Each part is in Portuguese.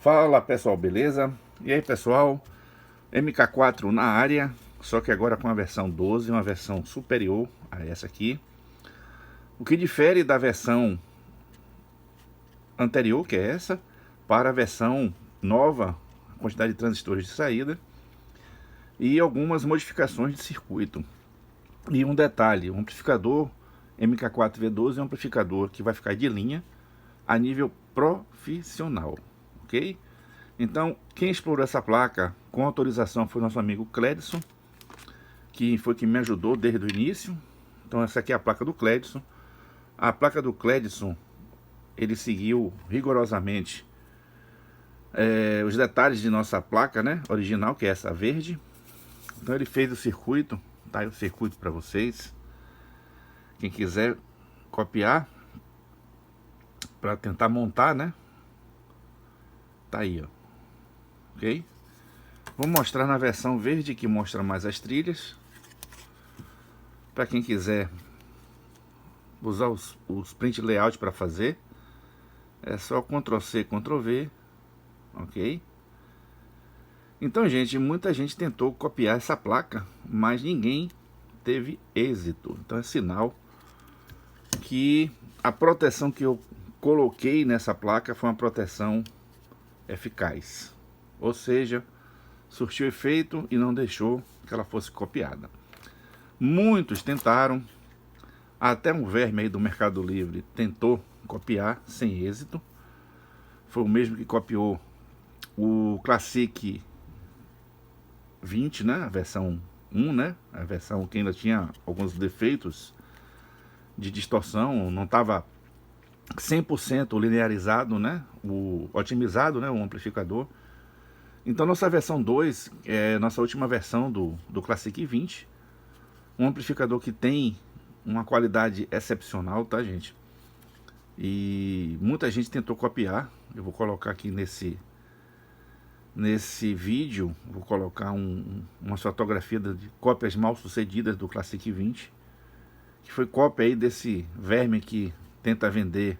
Fala pessoal, beleza? E aí pessoal, MK4 na área, só que agora com a versão 12, uma versão superior a essa aqui. O que difere da versão anterior, que é essa, para a versão nova, a quantidade de transistores de saída e algumas modificações de circuito. E um detalhe, o amplificador MK4V12 é um amplificador que vai ficar de linha a nível profissional, ok? Então, quem explorou essa placa com autorização foi nosso amigo Cledson, que foi quem me ajudou desde o início. Então essa aqui é a placa do Cledson. A placa do Cledson, ele seguiu rigorosamente os detalhes de nossa placa, né, original, que é essa verde. Então ele fez o circuito, tá aí o circuito para vocês. Quem quiser copiar para tentar montar, né, tá aí, ó. Ok? Vou mostrar na versão verde, que mostra mais as trilhas. Para quem quiser usar os print layout para fazer, é só Ctrl C, Ctrl V, ok? Então, gente, muita gente tentou copiar essa placa, mas ninguém teve êxito. Então é sinal que a proteção que eu coloquei nessa placa foi uma proteção eficaz. Ou seja, surtiu efeito e não deixou que ela fosse copiada. Muitos tentaram, até um verme aí do Mercado Livre tentou copiar sem êxito. Foi o mesmo que copiou o Classic 20, né? A versão 1, né? A versão que ainda tinha alguns defeitos de distorção, não estava 100% linearizado, né? Otimizado, né? O amplificador. Então nossa versão 2 é nossa última versão do Classic 20. Um amplificador que tem uma qualidade excepcional, tá, gente? E muita gente tentou copiar. Eu vou colocar aqui nesse vídeo, vou colocar uma fotografia de cópias mal sucedidas do Classic 20, que foi cópia aí desse verme que tenta vender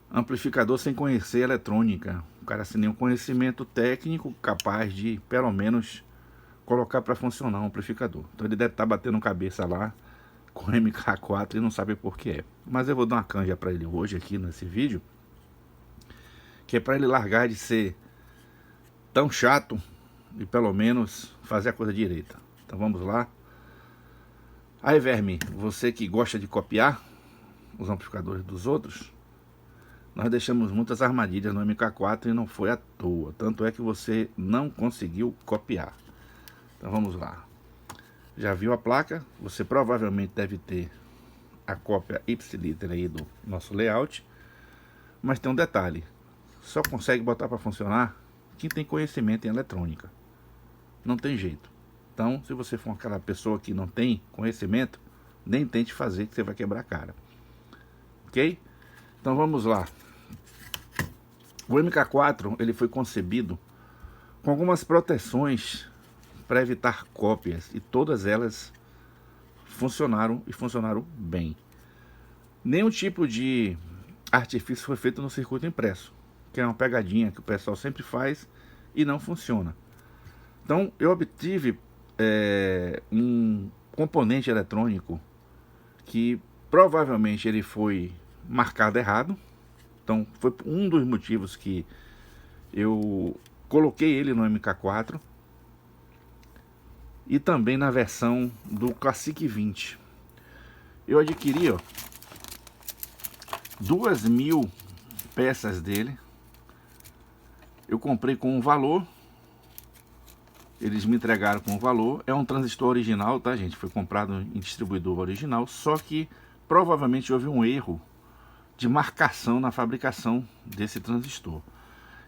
amplificador sem conhecer eletrônica. O cara sem nenhum conhecimento técnico capaz de, pelo menos, colocar para funcionar um amplificador. Então ele deve estar batendo cabeça lá com MK4 e não sabe por que é. Mas eu vou dar uma canja para ele hoje aqui nesse vídeo, que é para ele largar de ser tão chato e pelo menos fazer a coisa direita. Então vamos lá. Aí, verme, você que gosta de copiar os amplificadores dos outros, nós deixamos muitas armadilhas no MK4 e não foi à toa. Tanto é que você não conseguiu copiar. Então vamos lá. Já viu a placa? Você provavelmente deve ter a cópia ipsiliter aí do nosso layout. Mas tem um detalhe. Só consegue botar para funcionar quem tem conhecimento em eletrônica. Não tem jeito. Então, se você for aquela pessoa que não tem conhecimento, nem tente fazer, que você vai quebrar a cara. Ok? Então vamos lá. O MK4 ele foi concebido com algumas proteções para evitar cópias, e todas elas funcionaram e funcionaram bem. Nenhum tipo de artifício foi feito no circuito impresso, que é uma pegadinha que o pessoal sempre faz e não funciona. Então eu obtive um componente eletrônico que provavelmente ele foi marcado errado. Então foi um dos motivos que eu coloquei ele no MK4 e também na versão do Classic 20. Eu adquiri 2.000 peças dele. Eu comprei com um valor, eles me entregaram com um valor. É um transistor original, tá, gente? Foi comprado em distribuidor original, só que provavelmente houve um erro de marcação na fabricação desse transistor.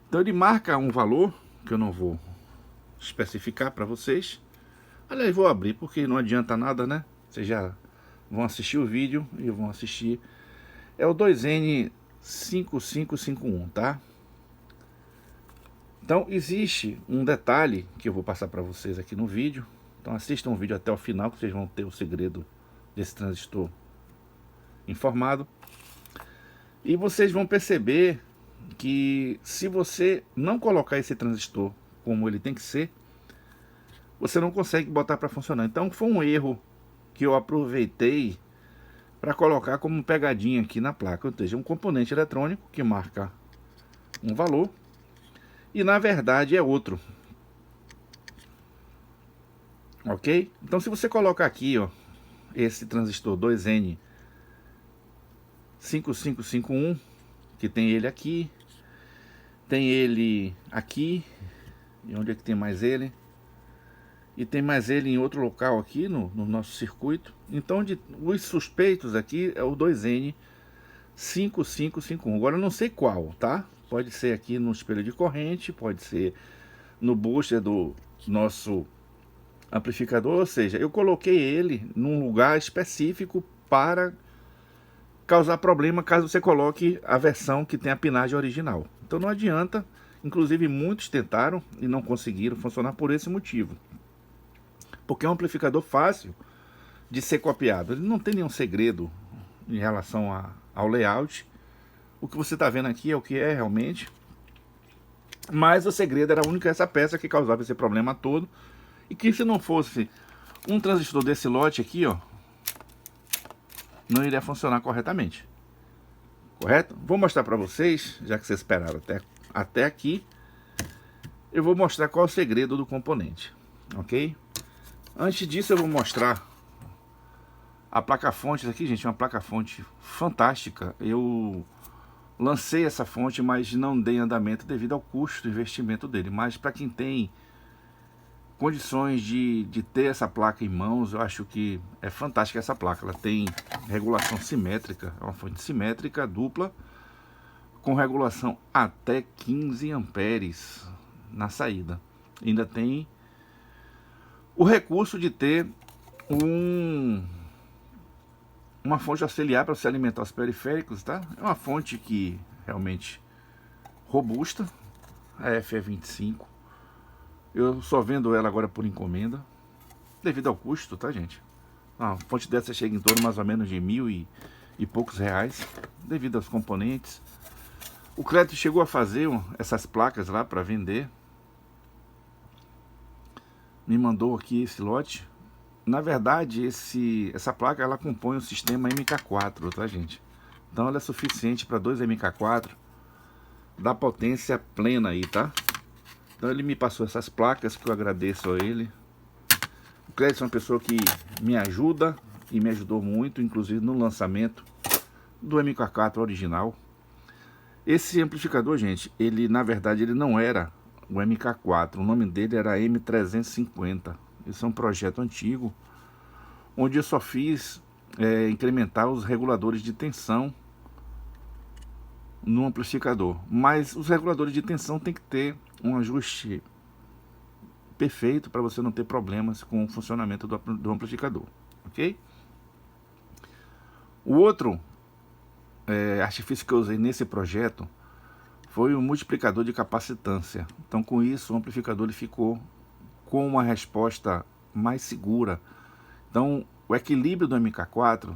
Então ele marca um valor que eu não vou especificar para vocês. Aliás, vou abrir porque não adianta nada, né? Vocês já vão assistir o vídeo e vão assistir. É o 2N5551, tá? Então existe um detalhe que eu vou passar para vocês aqui no vídeo. Então assistam o vídeo até o final, que vocês vão ter o segredo desse transistor informado. E vocês vão perceber que se você não colocar esse transistor como ele tem que ser, você não consegue botar para funcionar. Então foi um erro que eu aproveitei para colocar como pegadinha aqui na placa, ou seja, um componente eletrônico que marca um valor e na verdade é outro. Ok? Então se você colocar aqui, ó, esse transistor 2N5551, que tem ele aqui, tem ele aqui, e onde é que tem mais ele? E tem mais ele em outro local aqui no nosso circuito. Então os suspeitos aqui é o 2N5551. Agora eu não sei qual, tá? Pode ser aqui no espelho de corrente, pode ser no booster do nosso amplificador, ou seja, eu coloquei ele num lugar específico para causar problema caso você coloque a versão que tem a pinagem original. Então não adianta, inclusive muitos tentaram e não conseguiram funcionar por esse motivo. Porque é um amplificador fácil de ser copiado, ele não tem nenhum segredo em relação ao layout. O que você está vendo aqui é o que é realmente, mas o segredo era única essa peça que causava esse problema todo, e que se não fosse um transistor desse lote aqui, ó, não iria funcionar corretamente. Correto? Vou mostrar para vocês, já que vocês esperaram até aqui, eu vou mostrar qual é o segredo do componente, ok? Antes disso eu vou mostrar a placa-fonte aqui, gente, uma placa-fonte fantástica. Eu lancei essa fonte, mas não dei andamento devido ao custo do investimento dele. Mas para quem tem condições de ter essa placa em mãos, eu acho que é fantástica essa placa. Ela tem regulação simétrica, é uma fonte simétrica dupla, com regulação até 15 amperes na saída. Ainda tem o recurso de ter uma fonte auxiliar para você alimentar os periféricos, tá? É uma fonte que realmente robusta, a FE25. Eu só vendo ela agora por encomenda, devido ao custo, tá, gente? Uma fonte dessa chega em torno mais ou menos de R$ 1.000 e poucos reais, devido aos componentes. O crédito chegou a fazer essas placas lá para vender. Me mandou aqui esse lote. Na verdade, essa placa ela compõe o sistema MK4, tá, gente? Então ela é suficiente para 2 MK4 da potência plena aí, tá? Então ele me passou essas placas que eu agradeço a ele. O Clédio é uma pessoa que me ajuda e me ajudou muito, inclusive no lançamento do MK4 original. Esse amplificador, gente, ele na verdade ele não era o MK4, o nome dele era M350. Esse é um projeto antigo, onde eu só fiz incrementar os reguladores de tensão no amplificador. Mas os reguladores de tensão tem que ter um ajuste perfeito para você não ter problemas com o funcionamento do amplificador, ok? O outro artifício que eu usei nesse projeto foi o multiplicador de capacitância. Então com isso o amplificador ele ficou com uma resposta mais segura. Então o equilíbrio do MK4,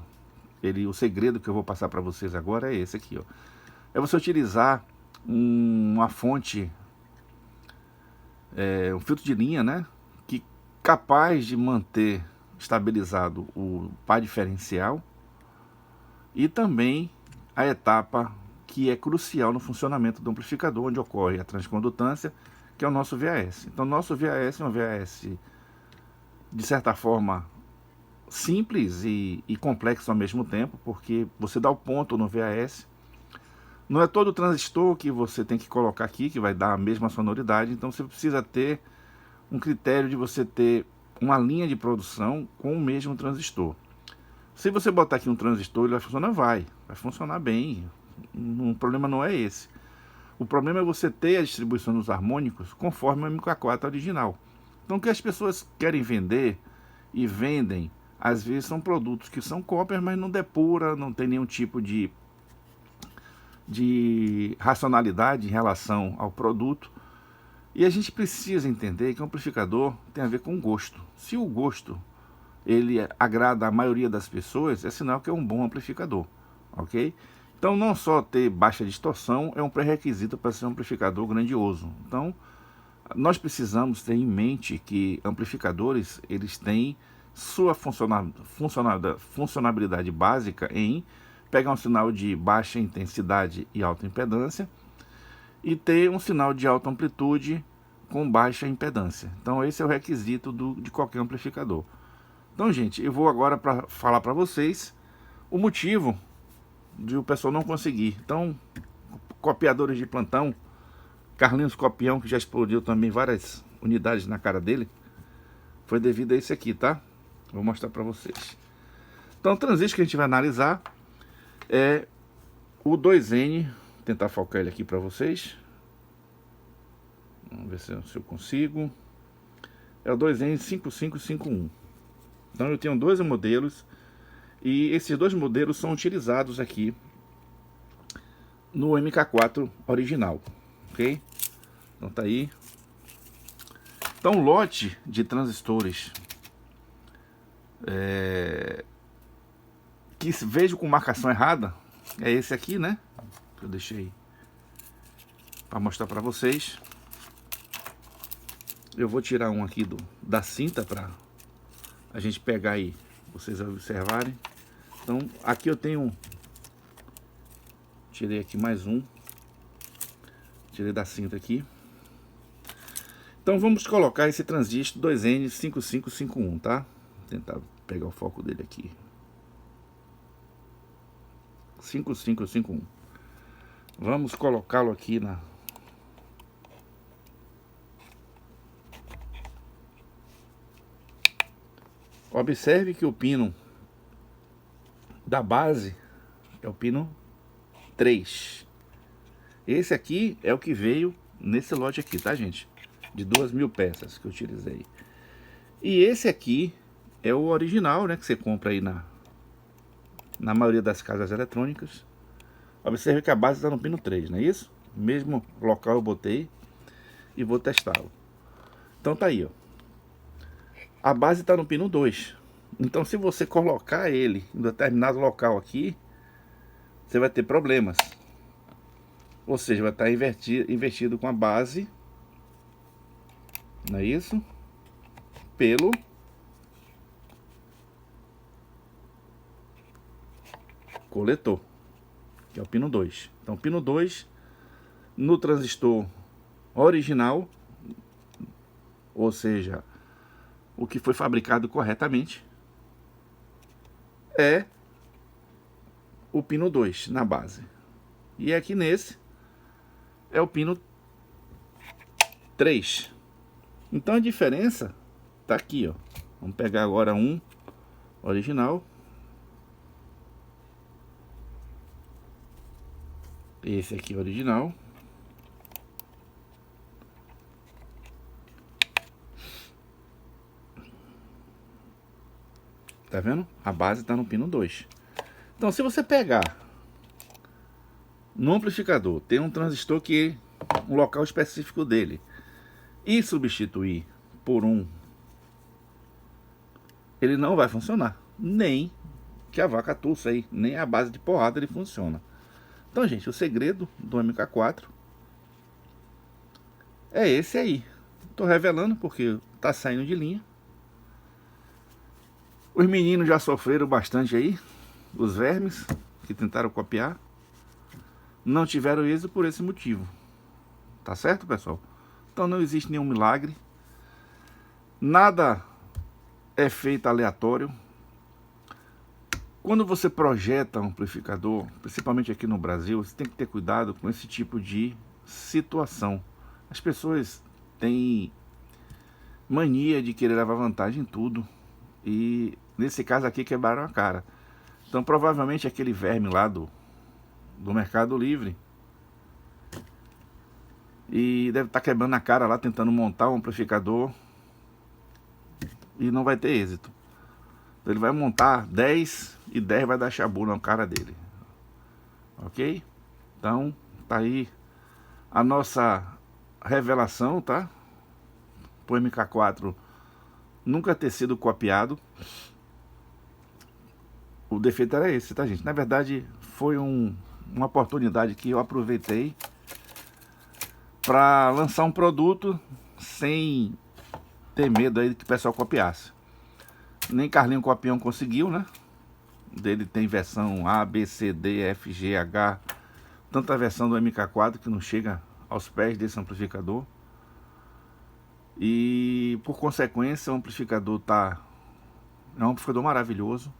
o segredo que eu vou passar para vocês agora é esse aqui, ó. É você utilizar uma fonte, um filtro de linha, né, que capaz de manter estabilizado o par diferencial e também a etapa que é crucial no funcionamento do amplificador, onde ocorre a transcondutância, que é o nosso VAS. Então, nosso VAS é um VAS, de certa forma, simples e complexo ao mesmo tempo, porque você dá o ponto no VAS. Não é todo transistor que você tem que colocar aqui, que vai dar a mesma sonoridade, então você precisa ter um critério de você ter uma linha de produção com o mesmo transistor. Se você botar aqui um transistor, ele vai funcionar? Vai funcionar bem, o problema não é esse. O problema é você ter a distribuição dos harmônicos conforme o MK4 original. Então o que as pessoas querem vender e vendem, às vezes são produtos que são cópias, mas não depura, não tem nenhum tipo de racionalidade em relação ao produto. E a gente precisa entender que o amplificador tem a ver com gosto. Se o gosto ele agrada a maioria das pessoas, é sinal que é um bom amplificador, ok? Então não só ter baixa distorção é um pré-requisito para ser um amplificador grandioso. Então nós precisamos ter em mente que amplificadores eles têm sua funcionalidade básica em pegar um sinal de baixa intensidade e alta impedância e ter um sinal de alta amplitude com baixa impedância. Então esse é o requisito de qualquer amplificador. Então, gente, eu vou agora falar para vocês o motivo de o pessoal não conseguir. Então, copiadores de plantão, Carlinhos Copião, que já explodiu também várias unidades na cara dele, foi devido a esse aqui, tá? Vou mostrar para vocês. Então, o transistor que a gente vai analisar é o 2N. Vou tentar focar ele aqui para vocês. Vamos ver se eu consigo. É o 2N5551. Então, eu tenho dois modelos. E esses dois modelos são utilizados aqui no MK4 original, ok? Então tá aí. Então o lote de transistores que vejo com marcação errada é esse aqui, né? Que eu deixei para mostrar para vocês. Eu vou tirar um aqui da cinta para a gente pegar aí, vocês observarem. Então aqui eu tenho, tirei aqui mais um, tirei da cinta aqui. Então vamos colocar esse transistor 2N5551, tá? Vou tentar pegar o foco dele aqui. 5551. Vamos colocá-lo aqui na... Observe que o pino da base é o pino 3. Esse aqui é o que veio nesse lote aqui, tá, gente? De 2.000 peças que eu utilizei. E esse aqui é o original, né? Que você compra aí na maioria das casas eletrônicas. Observe que a base está no pino 3, não é isso? Mesmo local eu botei e vou testá-lo. Então tá aí, ó. A base está no pino 2. Então se você colocar ele em determinado local aqui, você vai ter problemas. Ou seja, vai estar invertido com a base, não é isso? Pelo coletor, que é o pino 2. Então pino 2 no transistor original, ou seja, o que foi fabricado corretamente, é o pino 2 na base. E aqui nesse é o pino 3. Então a diferença tá aqui, ó. Vamos pegar agora um original. Esse aqui é original. Tá vendo? A base tá no pino 2. Então se você pegar no amplificador, tem um transistor que um local específico dele, e substituir por um, ele não vai funcionar. Nem que a vaca tussa aí, nem a base de porrada ele funciona. Então, gente, o segredo do MK4 é esse aí. Tô revelando porque tá saindo de linha. Os meninos já sofreram bastante aí, os vermes que tentaram copiar. Não tiveram êxito por esse motivo. Tá certo, pessoal? Então não existe nenhum milagre. Nada é feito aleatório. Quando você projeta um amplificador, principalmente aqui no Brasil, você tem que ter cuidado com esse tipo de situação. As pessoas têm mania de querer levar vantagem em tudo. E nesse caso aqui quebraram a cara. Então provavelmente aquele verme lá do Mercado Livre, e deve estar quebrando a cara lá tentando montar um amplificador e não vai ter êxito. Ele vai montar 10 e 10 vai dar chabu na cara dele. Ok? Então tá aí a nossa revelação, tá? Pro MK4 nunca ter sido copiado. O defeito era esse, tá, gente? Na verdade foi um uma oportunidade que eu aproveitei para lançar um produto sem ter medo aí de que o pessoal copiasse. Nem Carlinho Copião conseguiu, né? Dele tem versão A, B, C, D, F, G, H, tanta versão do MK4 que não chega aos pés desse amplificador. E por consequência o amplificador é um amplificador maravilhoso.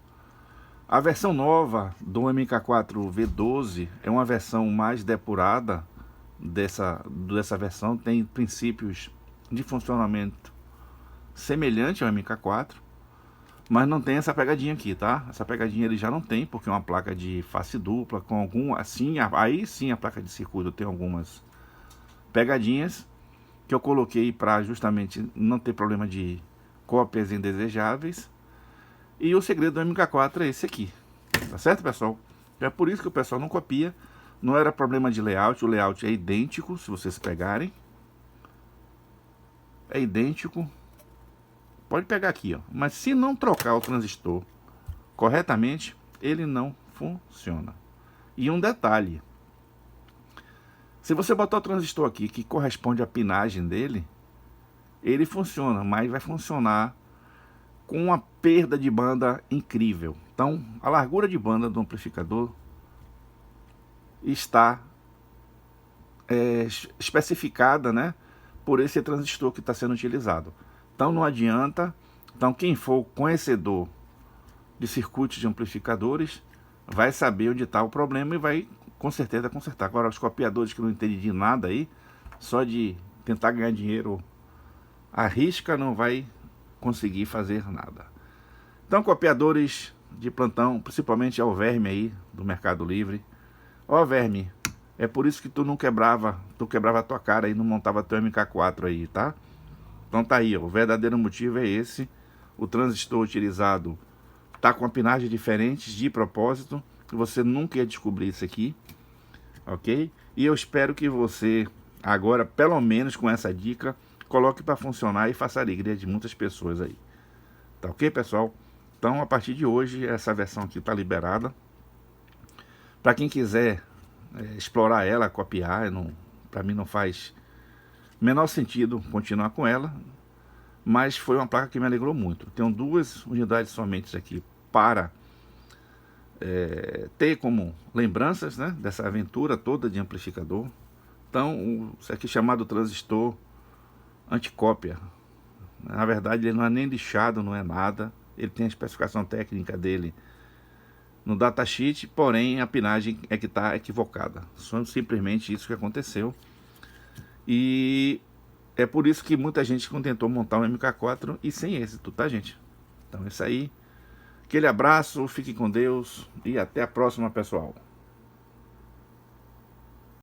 A versão nova do MK4 V12 é uma versão mais depurada dessa versão, tem princípios de funcionamento semelhante ao MK4, mas não tem essa pegadinha aqui, tá? Essa pegadinha ele já não tem, porque é uma placa de face dupla com algum, assim, aí sim a placa de circuito tem algumas pegadinhas que eu coloquei para justamente não ter problema de cópias indesejáveis. E o segredo do MK4 é esse aqui, tá certo, pessoal? É por isso que o pessoal não copia. Não era problema de layout, o layout é idêntico, se vocês pegarem. É idêntico. Pode pegar aqui, ó. Mas se não trocar o transistor corretamente, ele não funciona. E um detalhe: se você botar o transistor aqui que corresponde à pinagem dele, ele funciona, mas vai funcionar com uma perda de banda incrível. Então, a largura de banda do amplificador está especificada, né, por esse transistor que está sendo utilizado. Então não adianta. Então quem for conhecedor de circuitos de amplificadores vai saber onde está o problema e vai com certeza consertar. Agora os copiadores que não entendem de nada aí, só de tentar ganhar dinheiro à risca, não vai conseguir fazer nada. Então copiadores de plantão, principalmente ao Verme aí do Mercado Livre. Ó Verme, é por isso que tu quebrava a tua cara e não montava teu MK4 aí, tá? Então tá aí, ó, o verdadeiro motivo é esse. O transistor utilizado tá com uma pinagem diferente de propósito. Você nunca ia descobrir isso aqui, ok? E eu espero que você agora, pelo menos com essa dica, coloque para funcionar e faça a alegria de muitas pessoas aí. Tá ok, pessoal? Então a partir de hoje essa versão aqui tá liberada. Para quem quiser explorar ela, copiar, para mim não faz menor sentido continuar com ela, mas foi uma placa que me alegrou muito. Tenho 2 unidades somente aqui para ter como lembranças, né, dessa aventura toda de amplificador. Então, isso aqui é chamado transistor anticópia. Na verdade, ele não é nem lixado, não é nada. Ele tem a especificação técnica dele no datasheet, porém a pinagem é que está equivocada. Só simplesmente isso que aconteceu. E é por isso que muita gente tentou montar um MK4 e sem êxito, tá, gente? Então é isso aí. Aquele abraço, fique com Deus e até a próxima, pessoal.